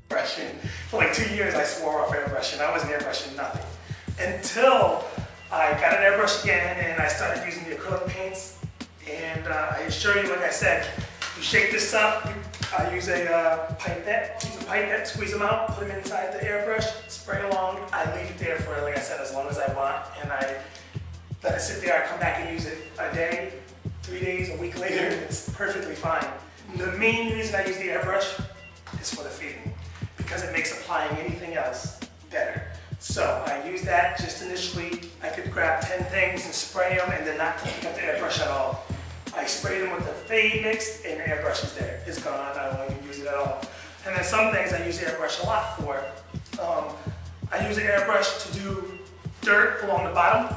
airbrushing. For like 2 years I swore off airbrushing. I wasn't airbrushing nothing. Until I got an airbrush again and I started using the acrylic paints. And I assure you, like I said, you shake this up, I use a pipette, squeeze them out, put them inside the airbrush, spray along. I leave it there for, like I said, as long as I want. And I let it sit there, I come back and use it a day, 3 days, a week later, it's perfectly fine. The main reason I use the airbrush is for the fading, because it makes applying anything else better. So I use that just initially. I could grab 10 things and spray them and then not pick up the airbrush at all. I spray them with the fade mix and the airbrush is there. It's gone, I don't even use it at all. And then some things I use the airbrush a lot for. I use the airbrush to do dirt along the bottom.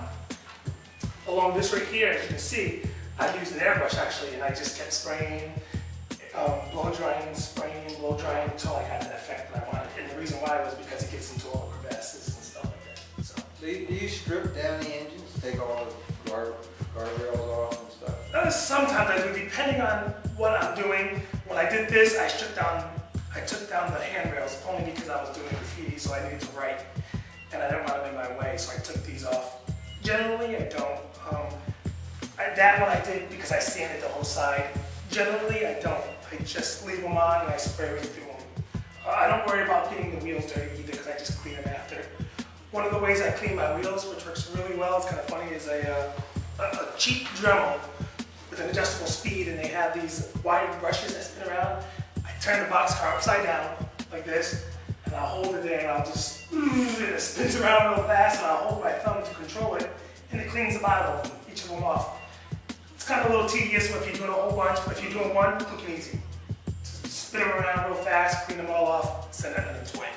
Along this right here, as you can see, I used an airbrush actually, and I just kept spraying, blow drying, spraying, blow drying until I got that effect that I wanted. And the reason why was because it gets into all the crevasses and stuff like that. So do you strip down the engines, take all the guardrails off and stuff? Sometimes I do, depending on what I'm doing. When I did this, I took down the handrails only because I was doing graffiti, so I needed to write, and I didn't want them in my way, so I took these off. Generally, I don't. That one I did because I sanded the whole side. Generally, I don't. I just leave them on and I spray right through them. I don't worry about getting the wheels dirty either because I just clean them after. One of the ways I clean my wheels, which works really well, it's kind of funny, is a cheap Dremel with an adjustable speed, and they have these wide brushes that spin around. I turn the boxcar upside down like this, and I'll hold it there and I'll just, and it spins around real fast, and I'll hold my thumb to control it, and it cleans the bottom of them, each of them off. It's kind of a little tedious if you're doing a whole bunch, but if you're doing one, quick and easy. Just spin them around real fast, clean them all off, send it on its way.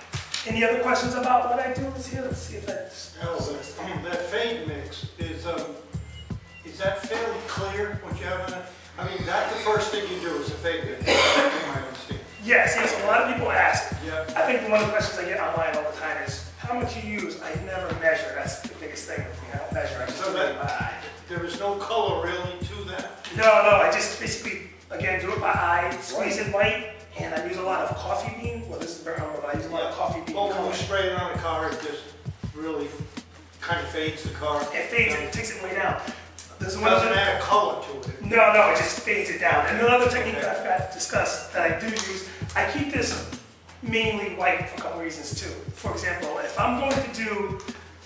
Any other questions about what I do? Let's see if that's... That fade mix, is that fairly clear what you have in it? I mean, that's the first thing you do is a fade mix, I understand. Yes, a lot of people ask. Yeah. I think one of the questions I get online all the time is, how much you use? I never measure. That's the biggest thing with me. I don't measure. I just do it by eye. There is no color really to that? No, I just basically, again, do it by eye, squeeze it white, and I use a lot of coffee bean. Well, this is very humble, but I use a lot of coffee bean. When you spray it on the car, it just really kind of fades the car. It fades it, takes it way down. It doesn't add a color to it. No, it just fades it down. And another technique that I forgot to discuss that I do use, I keep this mainly white for a couple reasons too. For example, if I'm going to do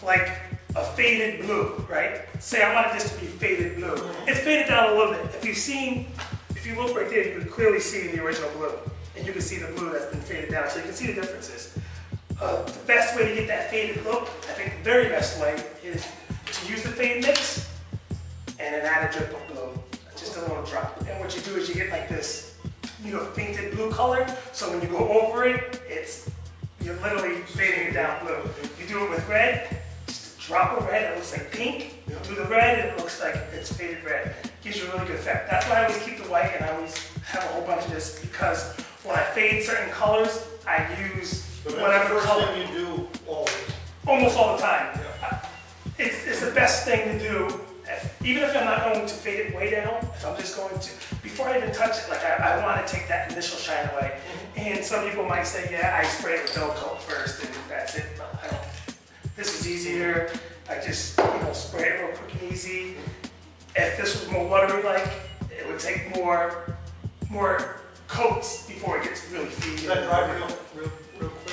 like a faded blue, right? Say I wanted this to be faded blue. It's faded down a little bit. If you look right there, you can clearly see the original blue. And you can see the blue that's been faded down, so you can see the differences. The best way to get that faded look, I think the very best way, is to use the fade mix and then add a drip of blue. Just a little drop. And what you do is you get like this, painted blue color, so when you go over it, you're literally fading it down blue. You do it with red, just a drop of red, it looks like pink. You do the red, and it looks like it's faded red. Gives you a really good effect. That's why I always keep the white, and I always have a whole bunch of this, because when I fade certain colors, I use whatever color. That's the first thing you do always. Almost all the time. Yeah. It's the best thing to do. Even if I'm not going to fade it way down, if I'm just going to, before I even touch it, like I want to take that initial shine away. And some people might say, yeah, I spray it with no coat first and that's it. But I don't. This is easier. I just, spray it real quick and easy. If this was more watery-like, it would take more coats before it gets really faded. Is that dry real quick?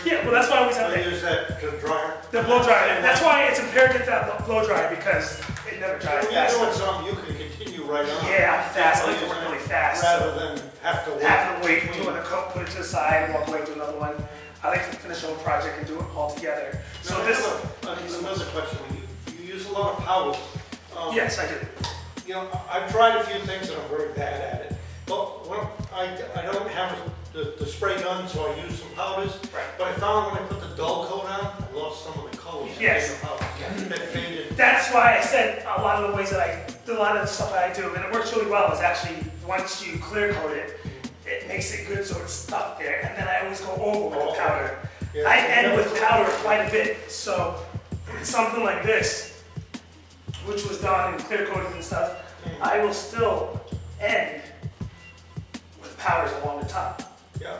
Yeah, well that's why I always have I use that dryer. The blow dryer. That's why it's imperative to have the blow dryer, because it never dries When fast. you're doing something, you can continue right on. Yeah, I'm fast. I like to work really fast. Rather than have to wait. Have to wait, doing a coat, put it to the side, walk away to another one. I like to finish a whole project and do it all together. So now, this. Another question. You use a lot of powders. Yes, I do. I've tried a few things and I'm very bad at it. But when I don't have the spray gun, so I use some powders. Right. But I found when I put the dull coat on, I lost some of the colors. Yes. That faded. That's why I said a lot of the ways that a lot of the stuff that I do, and it works really well, is actually once you clear coat it, it makes it good so it's stuck there. And then I always go over with the powder. Yeah, I end with powder quite a bit. So something like this, which was done and clear coated and stuff, I will still end with powders along the top. Yeah.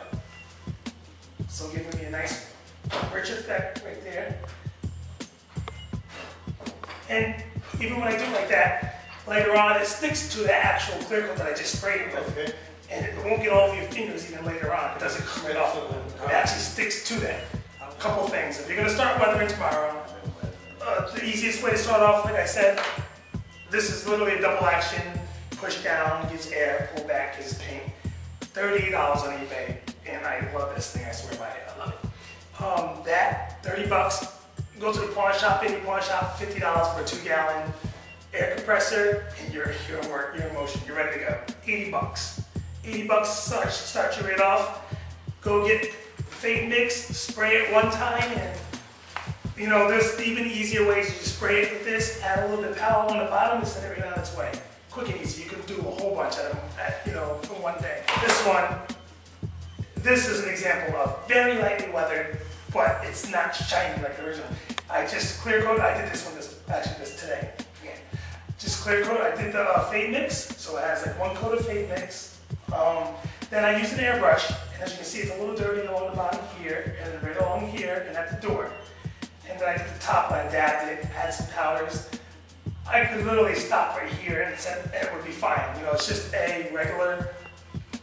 So giving me a nice rich effect right there. And even when I do like that, later on it sticks to the actual clear coat that I just sprayed with. Okay. And it won't get all over your fingers even later on. It doesn't come right off. It actually sticks to that. A couple things. If you're going to start weathering tomorrow, the easiest way to start off, like I said, this is literally a double action. Push down, gives air, pull back, gives paint. $38 on eBay, and I love this thing, I swear by it, I love it. That, 30 bucks. Go to the pawn shop, baby pawn shop, $50 for a 2-gallon air compressor, and you're in motion, you're ready to go. 80 bucks. 80 bucks start your rate off. Go get fade mix, spray it one time, and you know, there's even easier ways to just spray it with this, add a little bit of powder on the bottom and send it right on its way. Quick and easy, you can do a whole bunch of them, you know, in one day. This is an example of very lightly weathered, but it's not shiny like the original. I just clear coat, I did this one, this today. Again. Just clear coat, I did the fade mix, so it has like 1 coat of fade mix. Then I used an airbrush, and as you can see, it's a little dirty along the bottom here, and right along here, and at the door. And then I did the top, I dabbed it, had some powders. I could literally stop right here and it would be fine. You know, it's just a regular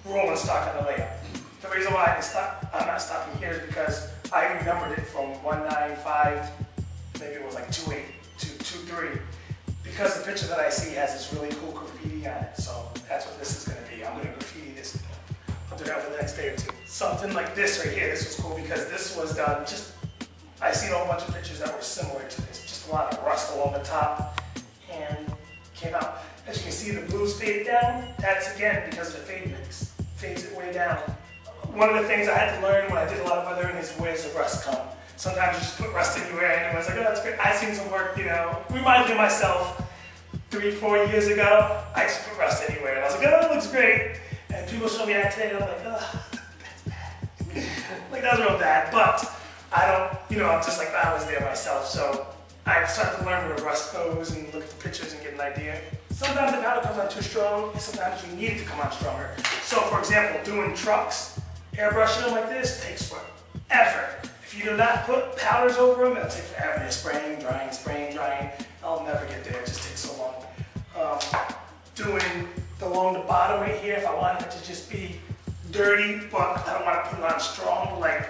rolling stock on the layout. The reason why I'm not stopping here is because I renumbered it from 195, maybe it was like 28 to 23. Because the picture that I see has this really cool graffiti on it. So that's what this is going to be. I'm going to graffiti this. I'll do that for the next day or two. Something like this right here, this was cool because this was done just, I seen a whole bunch of pictures that were similar to this. Just a lot of rust along the top and came out. As you can see, the blues faded down. That's again because of the fade mix. Fades it way down. One of the things I had to learn when I did a lot of weathering is where's the rust come. Sometimes you just put rust anywhere and everyone's like, oh, that's great. I seen some work, you know, reminded me of myself 3-4 years ago. I just put rust anywhere and I was like, oh, that looks great. And people show me that today and I'm like, oh, that's bad. Like, that's real bad. But I don't, you know, I'm just like, I was there myself. So I started to learn where the rust goes and look at the pictures and get an idea. Sometimes the powder comes on too strong, and sometimes you need it to come on stronger. So for example, doing trucks, airbrushing them like this takes forever. If you do not put powders over them, it'll take forever. You're spraying, drying. I'll never get there, it just takes so long. Doing along the bottom right here, if I want it to just be dirty, but I don't want to put it on strong, like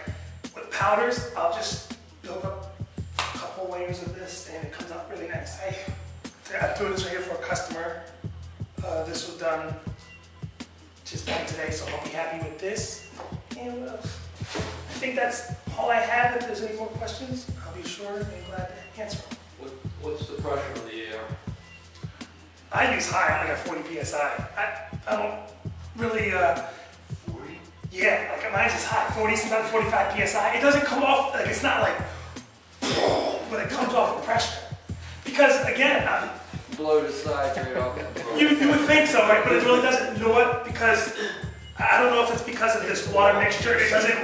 with powders, I'll just build up a couple layers of this and it comes out really nice. I'm doing this right here for a customer. This was done today, so I'll be happy with this. And what else? I think that's all I have. If there's any more questions, I'll be sure and glad to answer them. What's the pressure of the air? I use high, I only got 40 PSI. I don't really, 40? Yeah, like mine's is high, 40, sometimes 45 PSI. It doesn't come off, like it's not like, but it comes off with pressure. Because again, Blow the sides right off. you would think so, right? But it really doesn't. You know what? Because I don't know if it's because of this water mixture. It doesn't.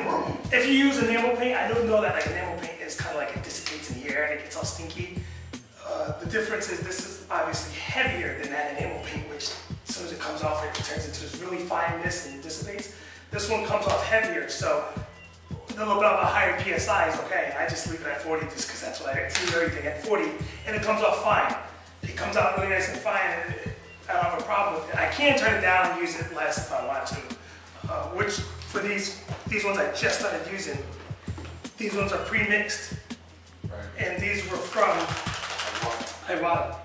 If you use enamel paint, I don't know that like enamel paint is kind of like it dissipates in the air and it gets all stinky. The difference is this is obviously heavier than that enamel paint, which as soon as it comes off, it turns into this really fine mist and dissipates. This one comes off heavier, so a little bit of a higher PSI is okay. I just leave it at 40 just because that's what I do everything at 40, and it comes off fine. It comes out really nice and fine, and I don't have a problem with it. I can turn it down and use it less if I want to. Which for these ones I just started using, these ones are pre-mixed, and these were from Iwata.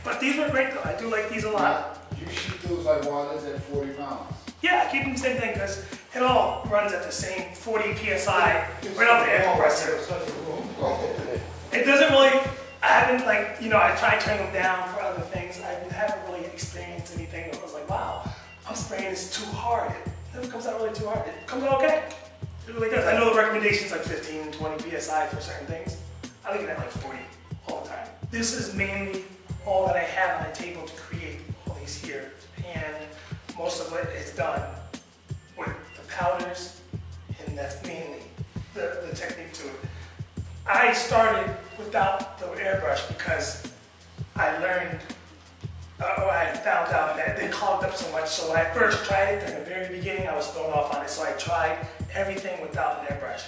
But these were great though. I do like these a lot. You shoot those Iwatas at 40 pounds. Yeah, I keep them the same thing because it all runs at the same 40 PSI right off the air compressor. It doesn't really, I haven't like, you know, I tried turning them down for other things. I haven't really experienced anything that was like, wow, I'm spraying this too hard. It never comes out really too hard. It comes out okay. It really does. I know the recommendation's like 15, 20 PSI for certain things. I leave it at like 40 all the time. This is mainly all that I have on the table to create all these here. And most of it is done with the powders, and that's mainly the technique to it. I started without the airbrush because I learned, I found out that they clogged up so much. So when I first tried it, in the very beginning, I was thrown off on it. So I tried everything without an airbrush.